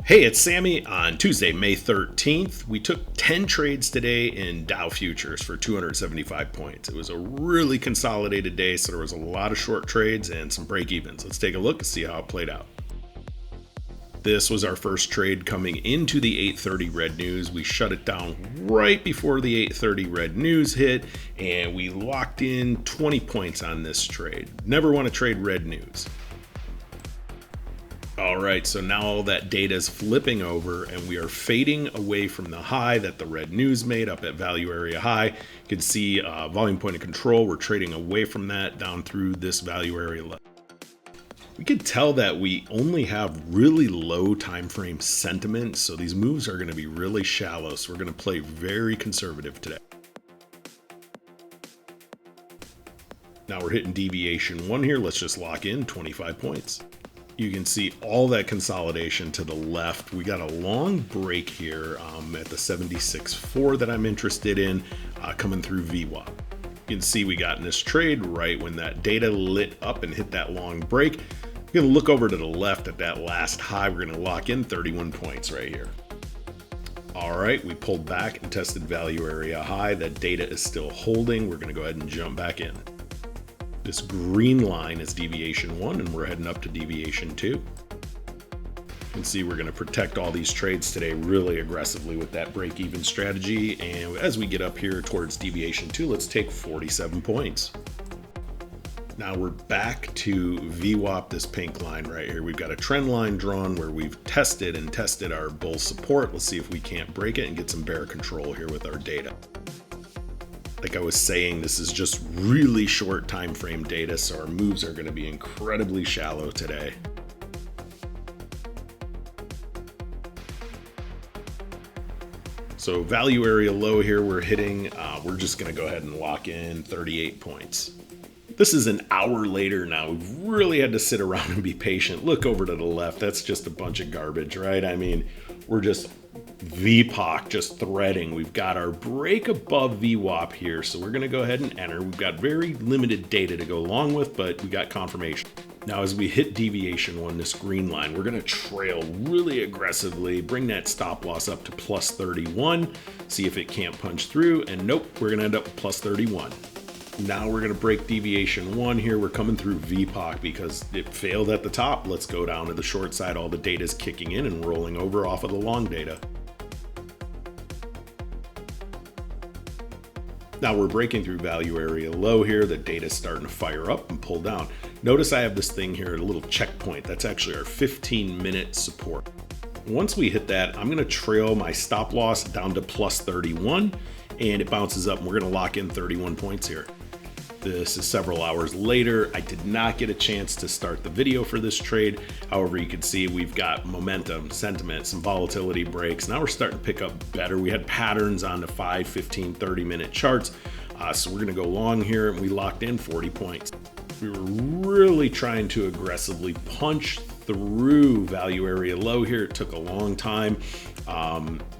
Hey, it's Sammy. On Tuesday, May 13th, we took 10 trades today in Dow futures for 275 points. It was a really consolidated day, so there was a lot of short trades and some break evens. Let's take a look and see how it played out. This was our first trade coming into the 8:30 red news. We shut it down right before the 8:30 red news hit, and we locked in 20 points on this trade. Never want to trade red news. All right, so now all that data is flipping over and we are fading away from the high that the red news made up at value area high. You can see volume point of control. We're trading away from that down through this value area level. We can tell that we only have really low time frame sentiment, so these moves are going to be really shallow. So we're going to play very conservative today. Now we're hitting deviation 1 here. Let's just lock in 25 points. You can see all that consolidation to the left. We got a long break here at the 76.4 that I'm interested in coming through VWAP. You can see we got in this trade right when that data lit up and hit that long break. We're gonna look over to the left at that last high. We're gonna lock in 31 points right here. All right, we pulled back and tested value area high. That data is still holding. We're gonna go ahead and jump back in. This green line is deviation 1 and we're heading up to deviation 2. You can see we're going to protect all these trades today really aggressively with that break-even strategy. And as we get up here towards deviation 2, let's take 47 points. Now we're back to VWAP, this pink line right here. We've got a trend line drawn where we've tested our bull support. Let's see if we can't break it and get some bear control here with our data. Like I was saying, this is just really short time frame data, so our moves are going to be incredibly shallow today. So value area low here we're hitting. We're just going to go ahead and lock in 38 points. This is an hour later now. We've really had to sit around and be patient. Look over to the left. That's just a bunch of garbage, right? I mean, we're just VPOC just threading. We've got our break above VWAP here, so we're going to go ahead and enter. We've got very limited data to go along with, but we got confirmation. Now as we hit deviation 1, this green line, we're going to trail really aggressively, bring that stop loss up to plus 31, see if it can't punch through, and nope, we're going to end up with plus 31. Now we're going to break deviation 1 here. We're coming through VPOC because it failed at the top. Let's go down to the short side. All the data is kicking in and rolling over off of the long data. Now we're breaking through value area low here. The data is starting to fire up and pull down. Notice I have this thing here, a little checkpoint. That's actually our 15-minute support. Once we hit that, I'm going to trail my stop loss down to plus 31 and it bounces up and we're going to lock in 31 points here. This is several hours later. I did not get a chance to start the video for this trade. However, you can see we've got momentum, sentiment, some volatility breaks. Now we're starting to pick up better. We had patterns on the 5, 15, 30-minute charts. So we're going to go long here and we locked in 40 points. We were really trying to aggressively punch through value area low here. It took a long time.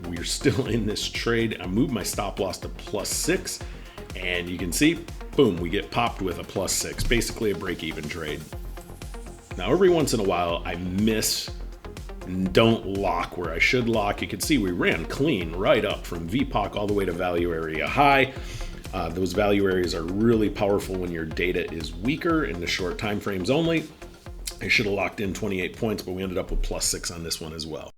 We're still in this trade. I moved my stop loss to plus 6 and you can see boom, we get popped with a plus 6, basically a break-even trade. Now, every once in a while, I miss and don't lock where I should lock. You can see we ran clean right up from VPOC all the way to value area high. Those value areas are really powerful when your data is weaker in the short time frames only. I should have locked in 28 points, but we ended up with plus 6 on this one as well.